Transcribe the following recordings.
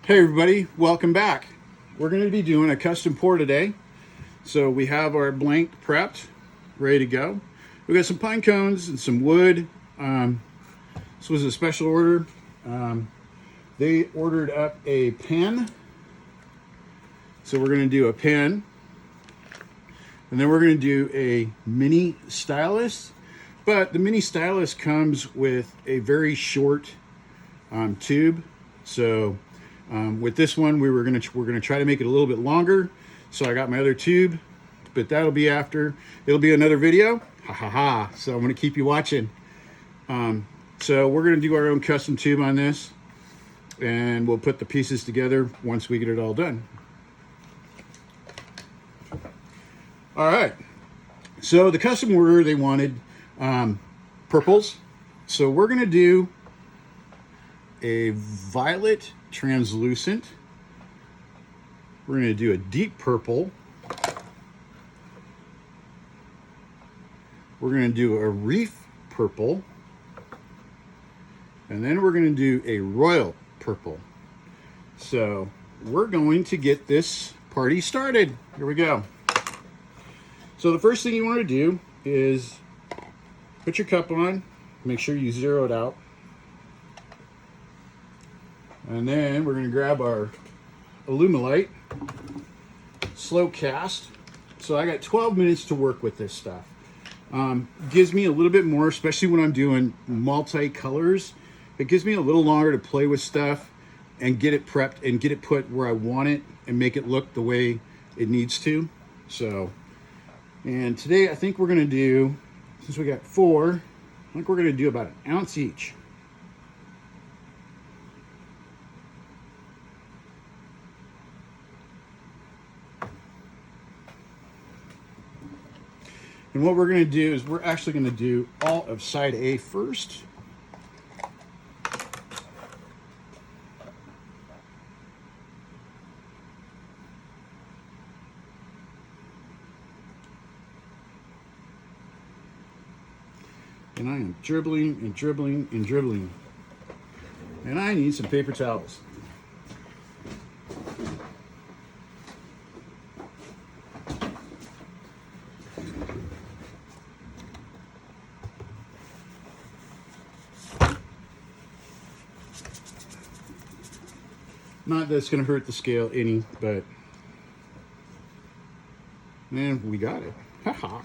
Hey everybody, welcome back. We're going to be doing a custom pour today. So we have our blank prepped, ready to go. We got some pine cones and some wood. This was a special order. They ordered up a pen. So we're going to do a pen. And then we're going to do a mini stylus. But the mini stylus comes with a very short tube. So with this one, we're gonna try to make it a little bit longer. So I got my other tube, but that'll be after. It'll be another video. Ha ha ha! So I'm gonna keep you watching. So we're gonna do our own custom tube on this, and we'll put the pieces together once we get it all done. All right. So the custom order, they wanted purples. So we're gonna do a violet translucent. We're going to do a deep purple. We're going to do a reef purple. And then we're going to do a royal purple. So we're going to get this party started. Here we go. So the first thing you want to do is put your cup on. Make sure you zero it out. And then we're going to grab our Alumilite slow cast. So I got 12 minutes to work with this stuff. Gives me a little bit more, especially when I'm doing multi-colors. It gives me a little longer to play with stuff and get it prepped and get it put where I want it and make it look the way it needs to. So, and today I think we're going to do, since we got 4, I think we're going to do about an ounce each. And what we're going to do is we're actually going to do all of side A first. And I am dribbling and dribbling and dribbling. And I need some paper towels. Not that it's going to hurt the scale any, but man, we got it. Haha.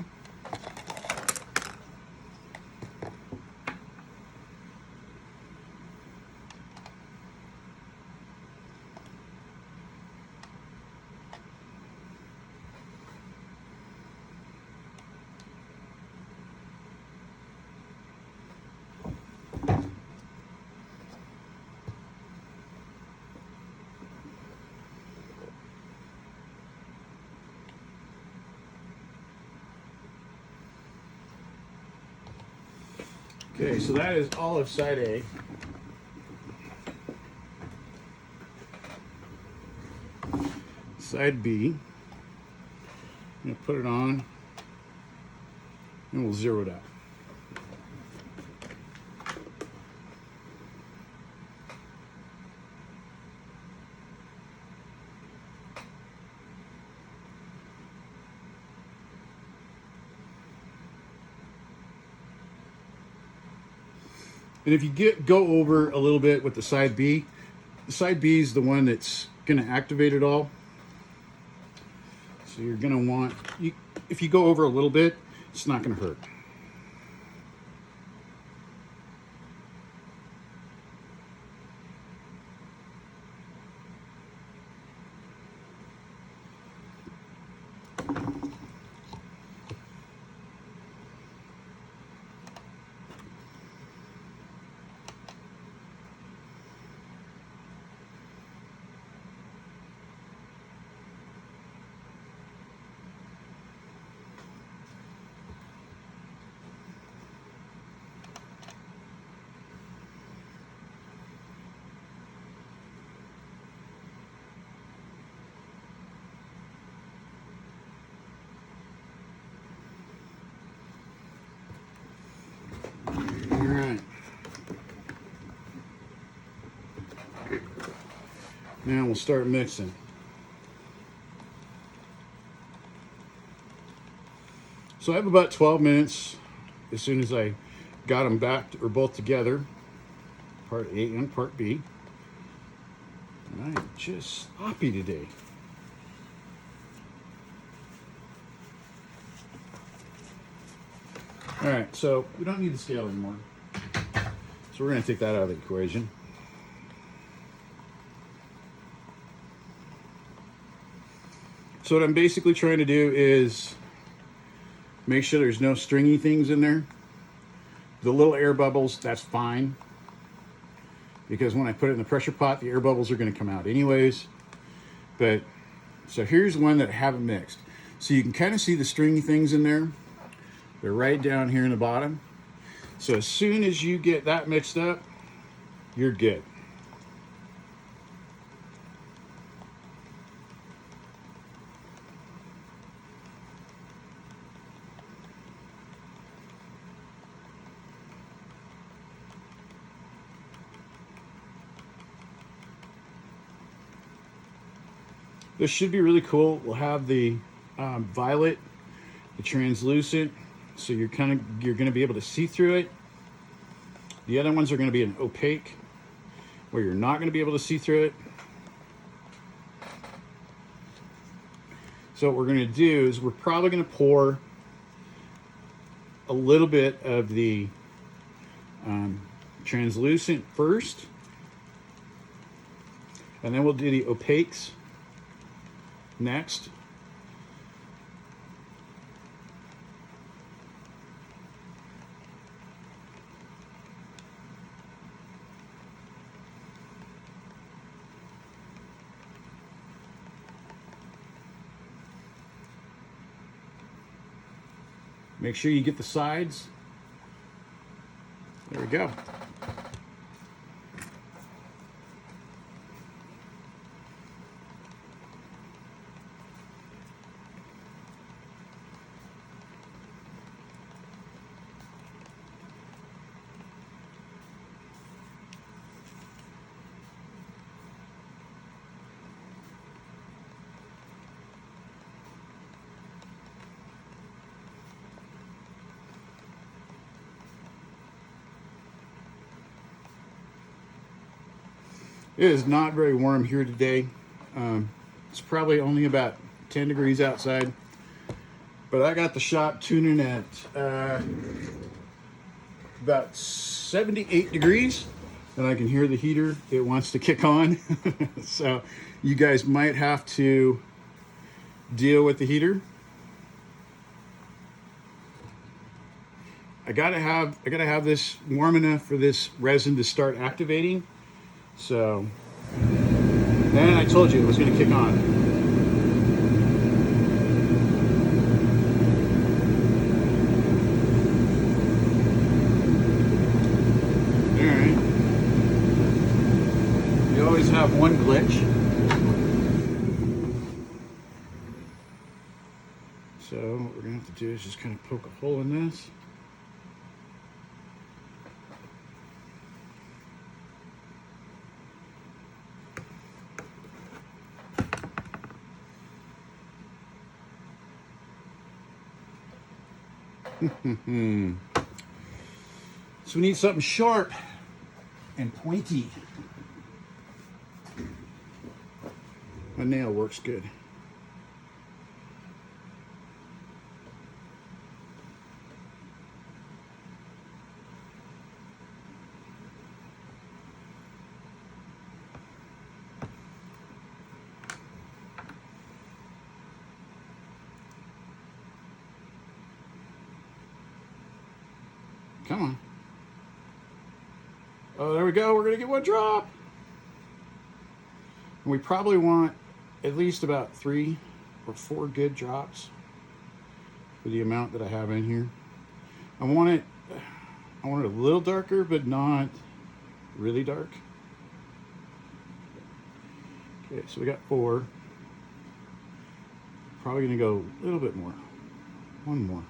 Okay, so that is all of side A. Side B, I'm going to put it on and we'll zero it out. And if you go over a little bit with the side B is the one that's going to activate it all. So you're going to want, if you go over a little bit, it's not going to hurt. Now we'll start mixing. So I have about 12 minutes as soon as I got them back or both together, part A and part B. And I am just sloppy today. All right, so we don't need the scale anymore. So we're going to take that out of the equation. So what I'm basically trying to do is make sure there's no stringy things in there. The little air bubbles, that's fine. Because when I put it in the pressure pot, the air bubbles are going to come out anyways. But, so here's one that I haven't mixed. So you can kind of see the stringy things in there. They're right down here in the bottom. So as soon as you get that mixed up, you're good. This should be really cool. We'll have the violet, the translucent, so you're going to be able to see through it. The other ones are going to be an opaque, where you're not going to be able to see through it. So what we're going to do is we're probably going to pour a little bit of the translucent first, and then we'll do the opaques next. Make sure you get the sides. There we go. It is not very warm here today. It's probably only about 10 degrees outside, but I got the shop tuning at about 78 degrees, and I can hear the heater. It wants to kick on. So you guys might have to deal with the heater. I gotta have this warm enough for this resin to start activating. So, and I told you it was going to kick on. All right. You always have one glitch. So what we're going to have to do is just kind of poke a hole in this. So we need something sharp and pointy. My nail works good. Come on. Oh, there we go. We're going to get one drop. And we probably want at least about 3 or 4 good drops for the amount that I have in here. I want it a little darker, but not really dark. Okay, so we got 4. Probably going to go a little bit more. One more.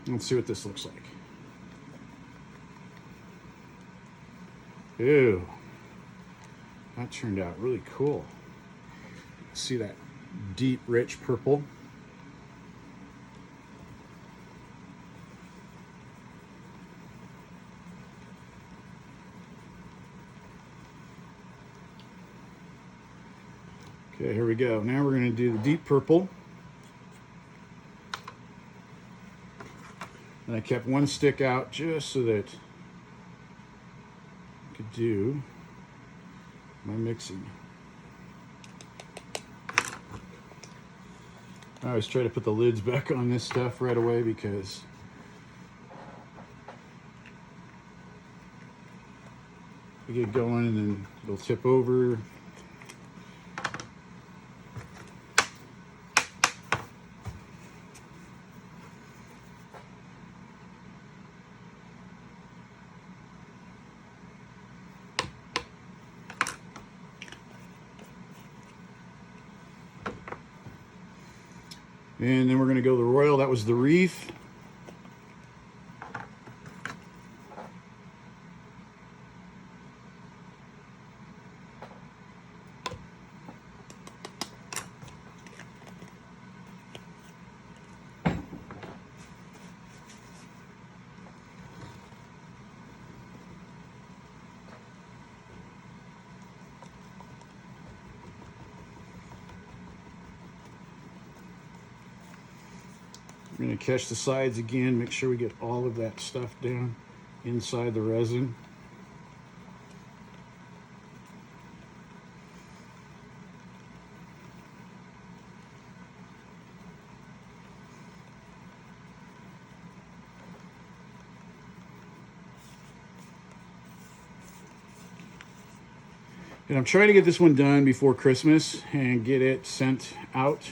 Let's see what this looks like. Ew. That turned out really cool. See that deep, rich purple? Okay, here we go. Now we're going to do the deep purple. And I kept one stick out just so that I could do my mixing. I always try to put the lids back on this stuff right away because you get going and then it'll tip over. And then we're going to go the royal. That was the wreath. We're going to catch the sides again, make sure we get all of that stuff down inside the resin. And I'm trying to get this one done before Christmas and get it sent out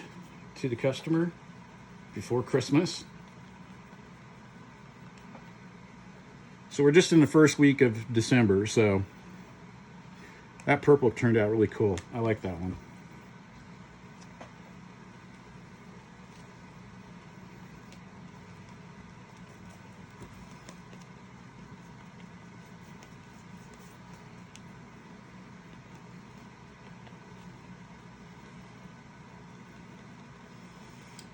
to the customer before Christmas. So we're just in the first week of December, so that purple turned out really cool. I like that one.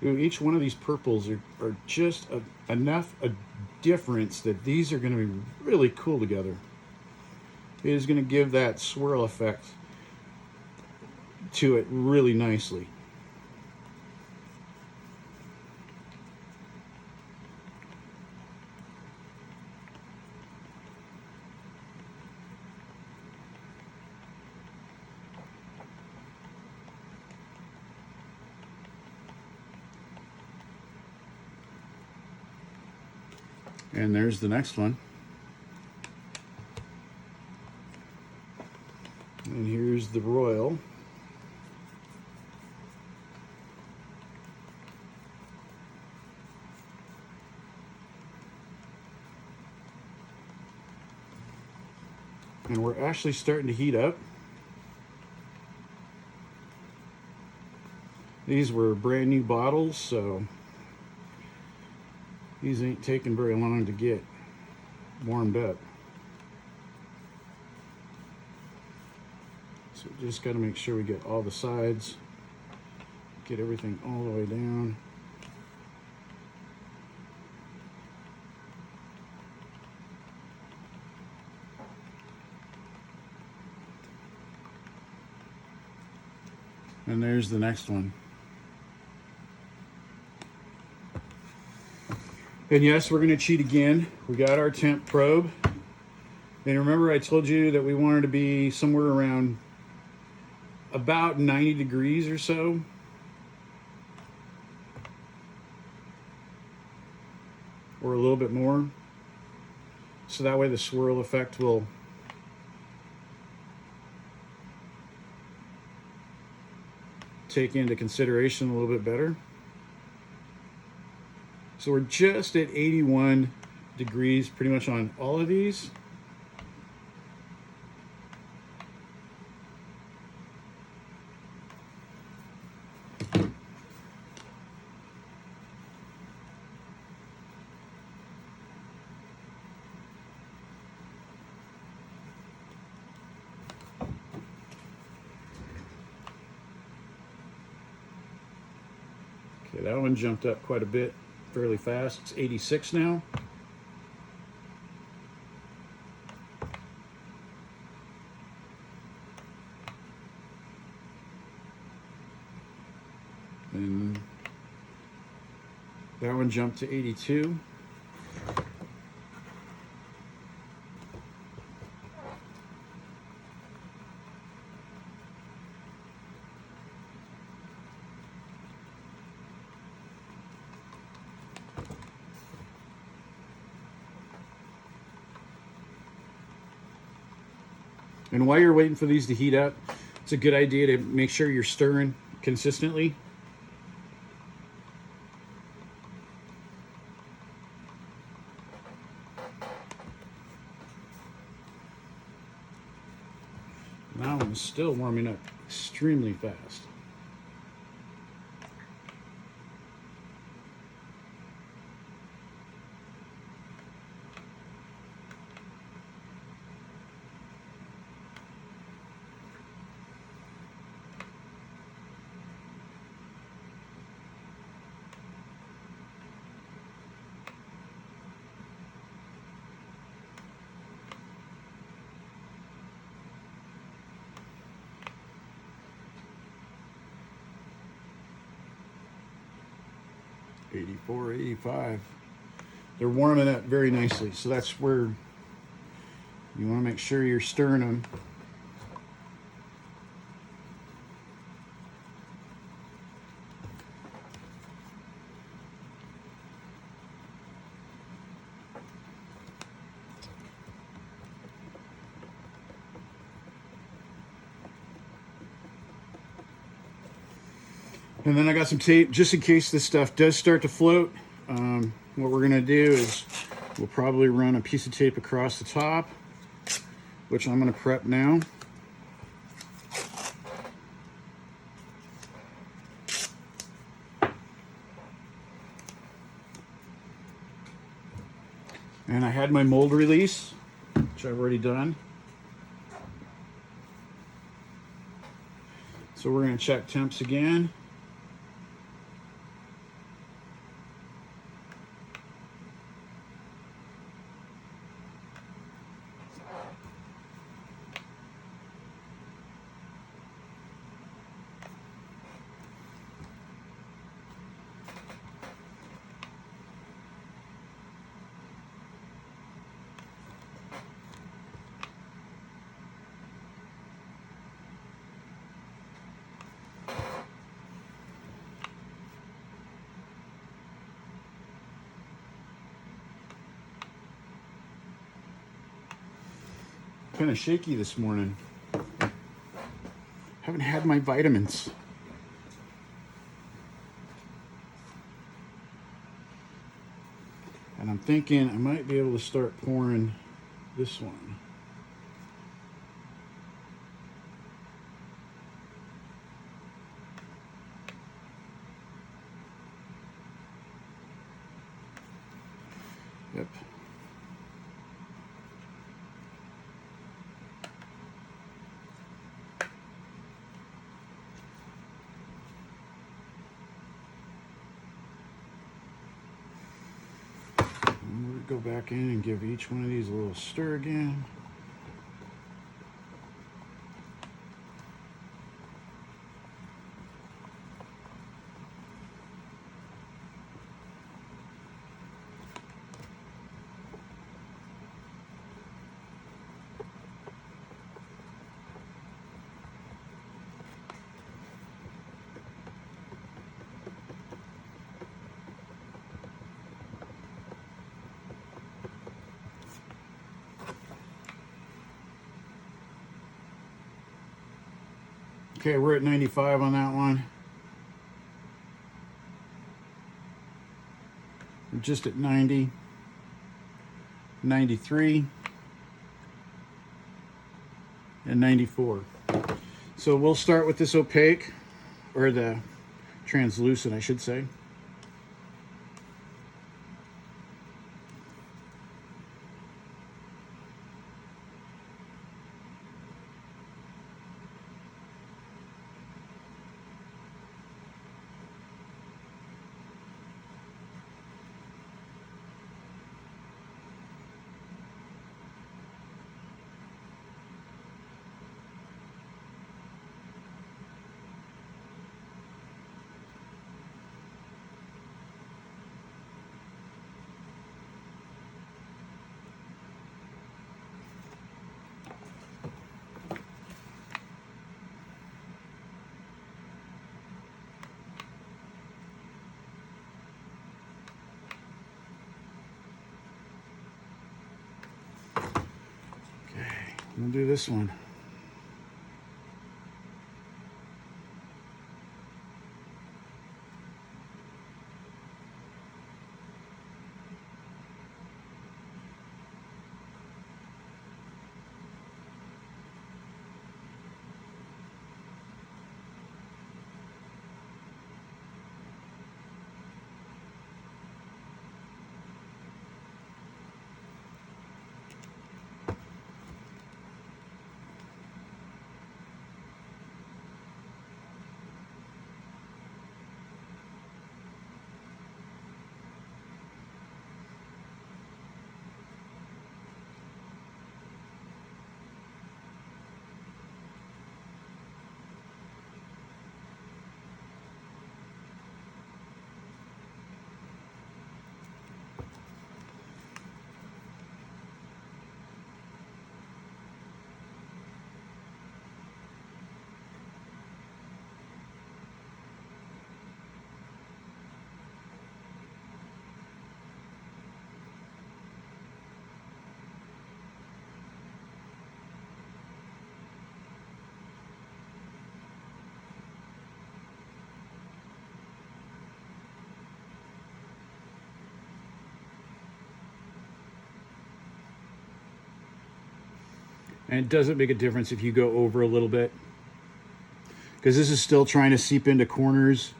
Ooh, each one of these purples are just enough a difference that these are going to be really cool together. It is going to give that swirl effect to it really nicely. And there's the next one. And here's the royal. And we're actually starting to heat up. These were brand new bottles, so these ain't taking very long to get warmed up. So just got to make sure we get all the sides, get everything all the way down. And there's the next one. And yes, we're going to cheat again. We got our temp probe. And remember I told you that we wanted to be somewhere around about 90 degrees or so. Or a little bit more. So that way the swirl effect will take into consideration a little bit better. So we're just at 81 degrees pretty much on all of these. Okay, that one jumped up quite a bit, fairly fast. It's 86 now. And that one jumped to 82. And while you're waiting for these to heat up, it's a good idea to make sure you're stirring consistently. That one's still warming up extremely fast. '84, '85. They're warming up very nicely, so that's where you want to make sure you're stirring them. And then I got some tape just in case this stuff does start to float. What we're gonna do is we'll probably run a piece of tape across the top, which I'm gonna prep now. And I had my mold release, which I've already done. So we're gonna check temps again. Kind of shaky this morning. Haven't had my vitamins. And I'm thinking I might be able to start pouring this one. Yep. And we'll go back in and give each one of these a little stir again. Okay, we're at 95 on that one. We're just at 90, 93, and 94. So we'll start with this opaque, or the translucent, I should say. We'll do this one. And it doesn't make a difference if you go over a little bit, because this is still trying to seep into corners.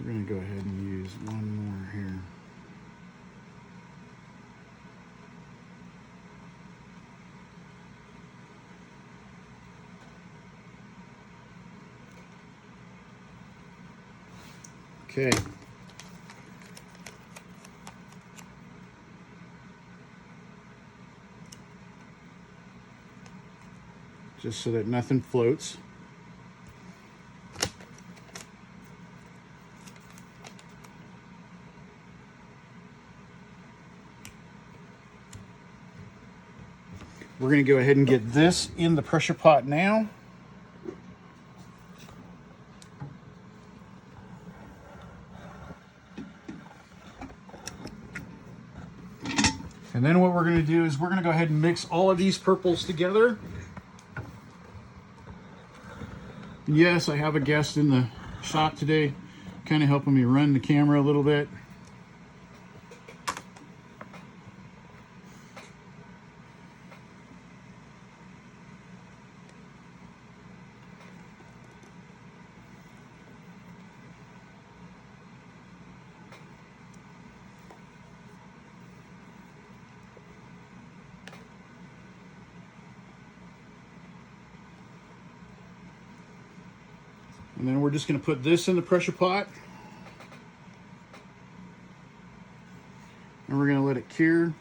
We're going to go ahead and use one more here. Okay. Just so that nothing floats. We're going to go ahead and get this in the pressure pot now. And then what we're going to do is we're going to go ahead and mix all of these purples together. Yes, I have a guest in the shop today, kind of helping me run the camera a little bit. And then we're just going to put this in the pressure pot. And we're going to let it cure.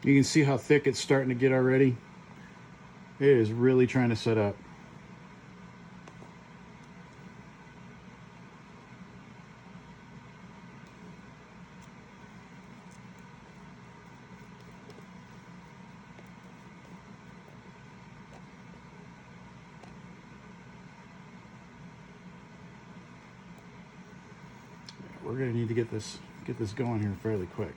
You can see how thick it's starting to get already. It is really trying to set up. We're going to need to get this going here fairly quick.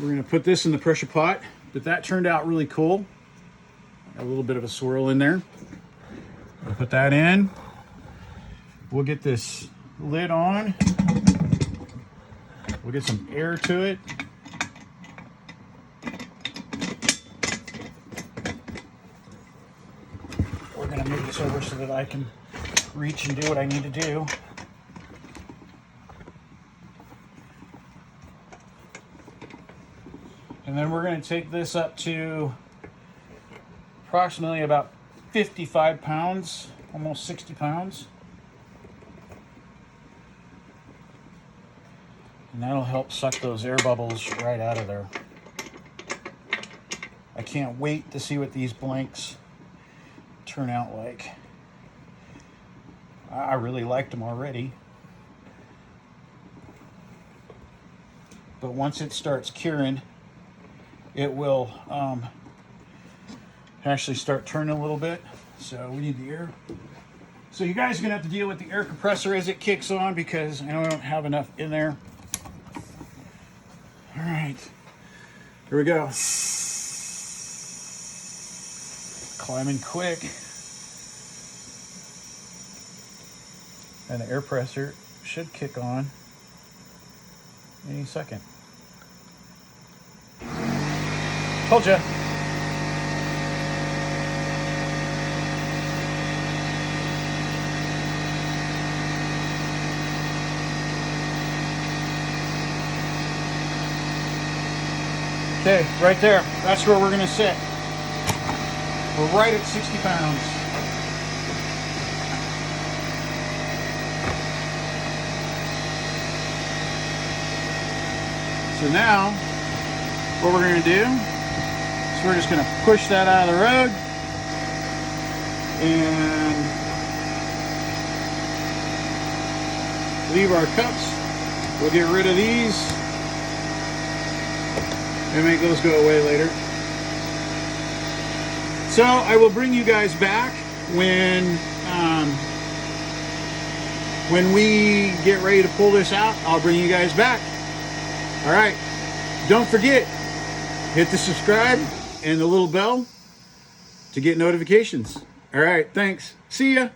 We're going to put this in the pressure pot, but that turned out really cool. A little bit of a swirl in there. We'll put that in. We'll get this lid on. We'll get some air to it. We're going to move this over so that I can reach and do what I need to do. And then we're going to take this up to approximately about 55 pounds, almost 60 pounds. And that'll help suck those air bubbles right out of there. I can't wait to see what these blanks turn out like. I really liked them already. But once it starts curing, it will actually start turning a little bit. So we need the air. So you guys are gonna have to deal with the air compressor as it kicks on because I know I don't have enough in there. All right, here we go. Climbing quick. And the air pressure should kick on any second. Told ya. Okay, right there. That's where we're gonna sit. We're right at 60 pounds. So now, what we're gonna do is we're just gonna push that out of the road and leave our cups. We'll get rid of these and make those go away later. So I will bring you guys back when we get ready to pull this out. I'll bring you guys back. All right, don't forget, hit the subscribe and the little bell to get notifications. All right, thanks. See ya.